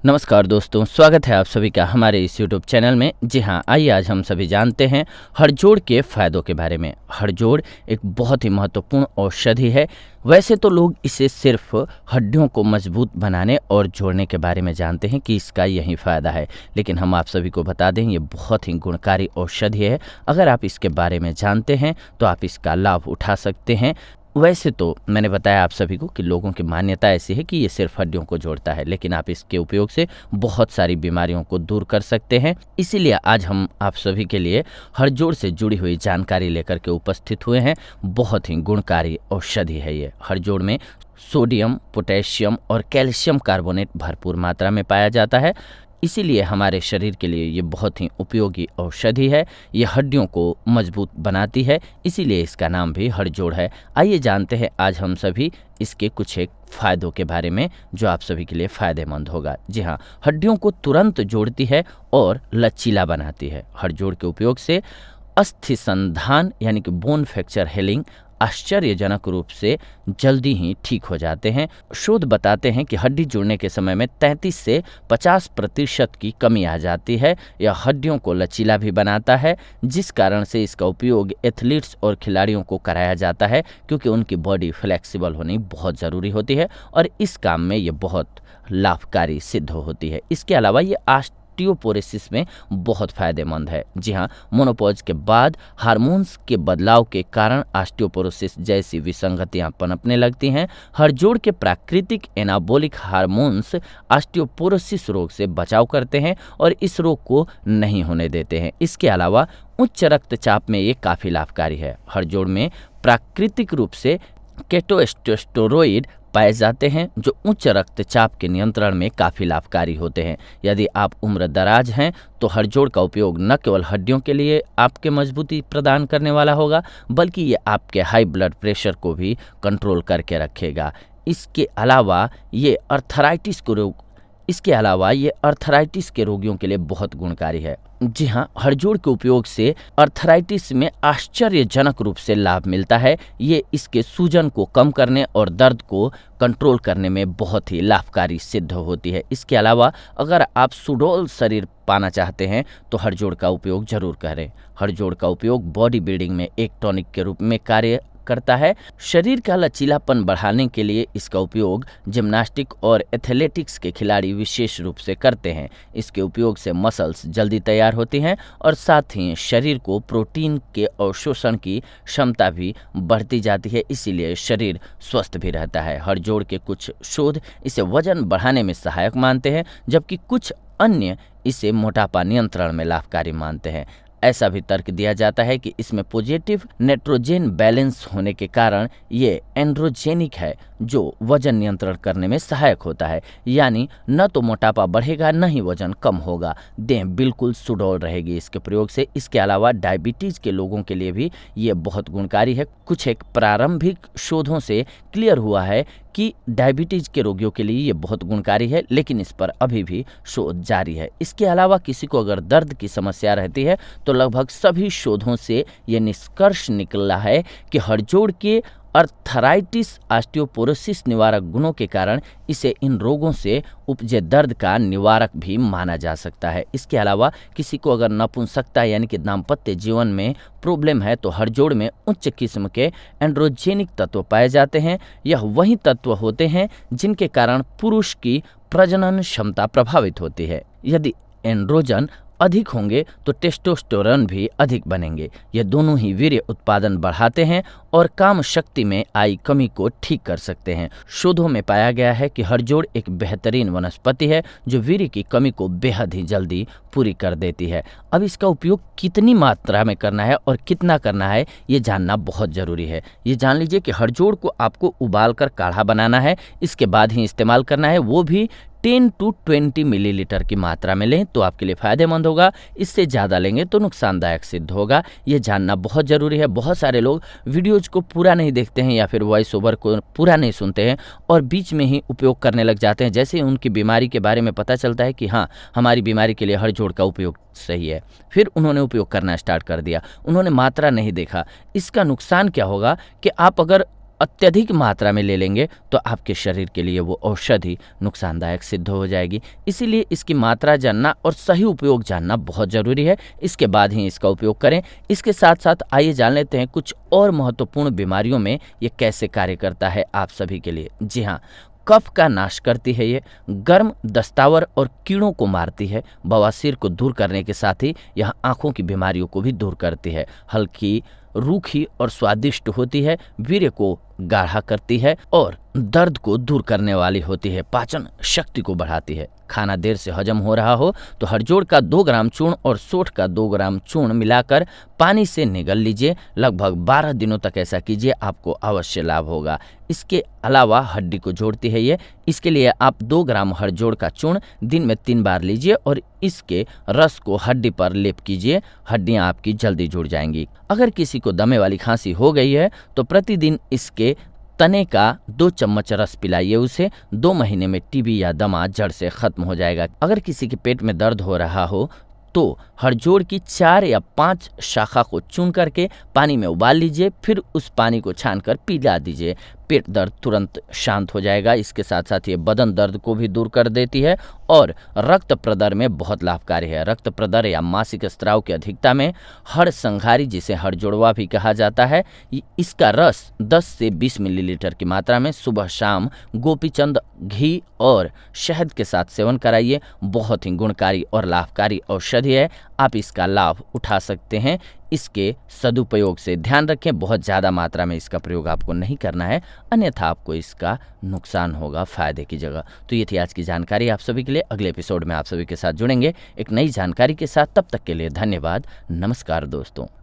नमस्कार दोस्तों, स्वागत है आप सभी का हमारे इस YouTube चैनल में। जी हाँ, आइए आज हम सभी जानते हैं हड़जोड़ के फ़ायदों के बारे में। हड़जोड़ एक बहुत ही महत्वपूर्ण औषधि है। वैसे तो लोग इसे सिर्फ हड्डियों को मजबूत बनाने और जोड़ने के बारे में जानते हैं कि इसका यही फ़ायदा है, लेकिन हम आप सभी को बता दें ये बहुत ही गुणकारी औषधि है। अगर आप इसके बारे में जानते हैं तो आप इसका लाभ उठा सकते हैं। वैसे तो मैंने बताया आप सभी को कि लोगों की मान्यता ऐसी है कि ये सिर्फ हड्डियों को जोड़ता है, लेकिन आप इसके उपयोग से बहुत सारी बीमारियों को दूर कर सकते हैं। इसीलिए आज हम आप सभी के लिए हड़जोड़ से जुड़ी हुई जानकारी लेकर के उपस्थित हुए हैं। बहुत ही गुणकारी औषधि है ये। हड़जोड़ में सोडियम, पोटेशियम और कैल्शियम कार्बोनेट भरपूर मात्रा में पाया जाता है। इसीलिए हमारे शरीर के लिए ये बहुत ही उपयोगी औषधि है। ये हड्डियों को मजबूत बनाती है, इसीलिए इसका नाम भी हड़जोड़ है। आइए जानते हैं आज हम सभी इसके कुछ एक फ़ायदों के बारे में जो आप सभी के लिए फ़ायदेमंद होगा। जी हाँ, हड्डियों को तुरंत जोड़ती है और लचीला बनाती है। हड़जोड़ के उपयोग से अस्थि संधान यानी कि बोन फ्रैक्चर हीलिंग आश्चर्यजनक रूप से जल्दी ही ठीक हो जाते हैं। शोध बताते हैं कि हड्डी जुड़ने के समय में 33 से 50% की कमी आ जाती है। यह हड्डियों को लचीला भी बनाता है, जिस कारण से इसका उपयोग एथलीट्स और खिलाड़ियों को कराया जाता है, क्योंकि उनकी बॉडी फ्लेक्सिबल होनी बहुत ज़रूरी होती है और इस काम में ये बहुत लाभकारी सिद्ध होती है। इसके अलावा ये ऑस्टियोपोरोसिस में बहुत फायदेमंद है। जी हाँ, मोनोपॉज के बाद हार्मोन्स के बदलाव के कारण ऑस्टियोपोरोसिस जैसी विसंगतियां पनपने लगती हैं। हड़जोड़ के प्राकृतिक एनाबॉलिक हार्मोन्स ऑस्टियोपोरोसिस रोग से बचाव करते हैं और इस रोग को नहीं होने देते हैं। इसके अलावा उच्च रक्तचाप में ये काफ़ी लाभकारी है। हड़जोड़ में प्राकृतिक रूप से केटोस्टेरोइड पाए जाते हैं जो उच्च रक्तचाप के नियंत्रण में काफ़ी लाभकारी होते हैं। यदि आप उम्र दराज हैं तो हड़जोड़ का उपयोग न केवल हड्डियों के लिए आपके मजबूती प्रदान करने वाला होगा, बल्कि ये आपके हाई ब्लड प्रेशर को भी कंट्रोल करके रखेगा। इसके अलावा ये अर्थराइटिस के रोगियों के लिए बहुत गुणकारी है। जी हाँ, हड़जोड़ के उपयोग से अर्थराइटिस में आश्चर्यजनक रूप से लाभ मिलता है। ये इसके सूजन को कम करने और दर्द को कंट्रोल करने में बहुत ही लाभकारी सिद्ध होती है। इसके अलावा अगर आप सुडौल शरीर पाना चाहते हैं तो हड़जोड़ का उपयोग जरूर करें। हड़जोड़ का उपयोग बॉडी बिल्डिंग में एक टॉनिक के रूप में कार्य करता है। शरीर का लचीलापन बढ़ाने के लिए इसका उपयोग जिम्नास्टिक और एथलेटिक्स के खिलाड़ी विशेष रूप से करते हैं। इसके उपयोग से मसल्स जल्दी तैयार होती हैं और साथ ही शरीर को प्रोटीन के अवशोषण की क्षमता भी बढ़ती जाती है, इसीलिए शरीर स्वस्थ भी रहता है। हड़जोड़ के कुछ शोध इसे वजन बढ़ाने में सहायक मानते हैं, जबकि कुछ अन्य इसे मोटापा नियंत्रण में लाभकारी मानते हैं। ऐसा भी तर्क दिया जाता है कि इसमें पॉजिटिव नाइट्रोजन बैलेंस होने के कारण ये एंड्रोजेनिक है, जो वजन नियंत्रण करने में सहायक होता है। यानी न तो मोटापा बढ़ेगा न ही वजन कम होगा, देह बिल्कुल सुडौल रहेगी इसके प्रयोग से। इसके अलावा डायबिटीज़ के लोगों के लिए भी ये बहुत गुणकारी है। कुछ एक प्रारंभिक शोधों से क्लियर हुआ है कि डायबिटीज़ के रोगियों के लिए ये बहुत गुणकारी है, लेकिन इस पर अभी भी शोध जारी है। इसके अलावा किसी को अगर दर्द की समस्या रहती है तो लगभग सभी शोधों से ये निष्कर्ष निकला है कि हड़जोड़ के अर्थराइटिस ऑस्टियोपोरोसिस निवारक गुणों के कारण इसे इन रोगों से उपजे दर्द का निवारक भी माना जा सकता है। इसके अलावा किसी को अगर नपुंसकता यानी कि दाम्पत्य जीवन में प्रॉब्लम है तो हड़जोड़ में उच्च किस्म के एंड्रोजेनिक तत्व पाए जाते हैं। यह वही तत्व होते हैं जिनके कारण पुरुष की प्रजनन क्षमता प्रभावित होती है। यदि एंड्रोजन अधिक होंगे तो टेस्टोस्टेरोन भी अधिक बनेंगे। ये दोनों ही वीर्य उत्पादन बढ़ाते हैं और काम शक्ति में आई कमी को ठीक कर सकते हैं। शोधों में पाया गया है कि हड़जोड़ एक बेहतरीन वनस्पति है जो वीर्य की कमी को बेहद ही जल्दी पूरी कर देती है। अब इसका उपयोग कितनी मात्रा में करना है और कितना करना है ये जानना बहुत ज़रूरी है। ये जान लीजिए कि हड़जोड़ को आपको उबाल कर काढ़ा बनाना है, इसके बाद ही इस्तेमाल करना है, वो भी 10 to 20 मिलीलीटर की मात्रा में लें तो आपके लिए फ़ायदेमंद होगा। इससे ज़्यादा लेंगे तो नुकसानदायक सिद्ध होगा। ये जानना बहुत ज़रूरी है। बहुत सारे लोग वीडियोज़ को पूरा नहीं देखते हैं या फिर वॉइस ओवर को पूरा नहीं सुनते हैं और बीच में ही उपयोग करने लग जाते हैं। जैसे ही उनकी बीमारी के बारे में पता चलता है कि हाँ, हमारी बीमारी के लिए हड़जोड़ का उपयोग सही है, फिर उन्होंने उपयोग करना स्टार्ट कर दिया, उन्होंने मात्रा नहीं देखा। इसका नुकसान क्या होगा कि आप अगर अत्यधिक मात्रा में ले लेंगे तो आपके शरीर के लिए वो औषधि नुकसानदायक सिद्ध हो जाएगी। इसीलिए इसकी मात्रा जानना और सही उपयोग जानना बहुत ज़रूरी है, इसके बाद ही इसका उपयोग करें। इसके साथ साथ आइए जान लेते हैं कुछ और महत्वपूर्ण बीमारियों में ये कैसे कार्य करता है आप सभी के लिए। जी हाँ, कफ का नाश करती है ये, गर्म, दस्तावर और कीड़ों को मारती है, बवासीर को दूर करने के साथ ही यह आँखों की बीमारियों को भी दूर करती है, हल्की, रूखी और स्वादिष्ट होती है, वीर्य को गाढ़ा करती है और दर्द को दूर करने वाली होती है, पाचन शक्ति को बढ़ाती है। खाना देर से हजम हो रहा हो तो हरजोड़ का 2 ग्राम चूर्ण और सोंठ का 2 ग्राम चूर्ण मिलाकर पानी से निगल लीजिए। लगभग 12 दिनों तक ऐसा कीजिए, आपको अवश्य लाभ होगा। इसके अलावा हड्डी को जोड़ती है ये, इसके लिए आप 2 ग्राम हरजोड़ का चूर्ण दिन में 3 बार लीजिए और इसके रस को हड्डी पर लेप कीजिए, हड्डियां आपकी जल्दी जुड़ जाएंगी। अगर किसी को दमे वाली खांसी हो गई है तो प्रतिदिन इसके तने का 2 चम्मच रस पिलाइए उसे, 2 महीने में टीबी या दमा जड़ से खत्म हो जाएगा। अगर किसी के पेट में दर्द हो रहा हो तो हरजोड़ की 4 या 5 शाखा को चून करके पानी में उबाल लीजिए, फिर उस पानी को छानकर पिला दीजिए। पेट दर्द तुरंत शांत हो जाएगा। इसके साथ साथ ये बदन दर्द को भी दूर कर देती है और रक्त प्रदर में बहुत लाभकारी है। रक्त प्रदर या मासिक स्राव की अधिकता में हड़ संघारी, जिसे हड़जोड़वा भी कहा जाता है, इसका रस 10 से 20 मिलीलीटर की मात्रा में सुबह शाम गोपीचंद घी और शहद के साथ सेवन कराइए। बहुत ही गुणकारी और लाभकारी औषधि है, आप इसका लाभ उठा सकते हैं। इसके सदुपयोग से ध्यान रखें, बहुत ज़्यादा मात्रा में इसका प्रयोग आपको नहीं करना है, अन्यथा आपको इसका नुकसान होगा फायदे की जगह। तो ये थी आज की जानकारी आप सभी के लिए। अगले एपिसोड में आप सभी के साथ जुड़ेंगे एक नई जानकारी के साथ। तब तक के लिए धन्यवाद। नमस्कार दोस्तों।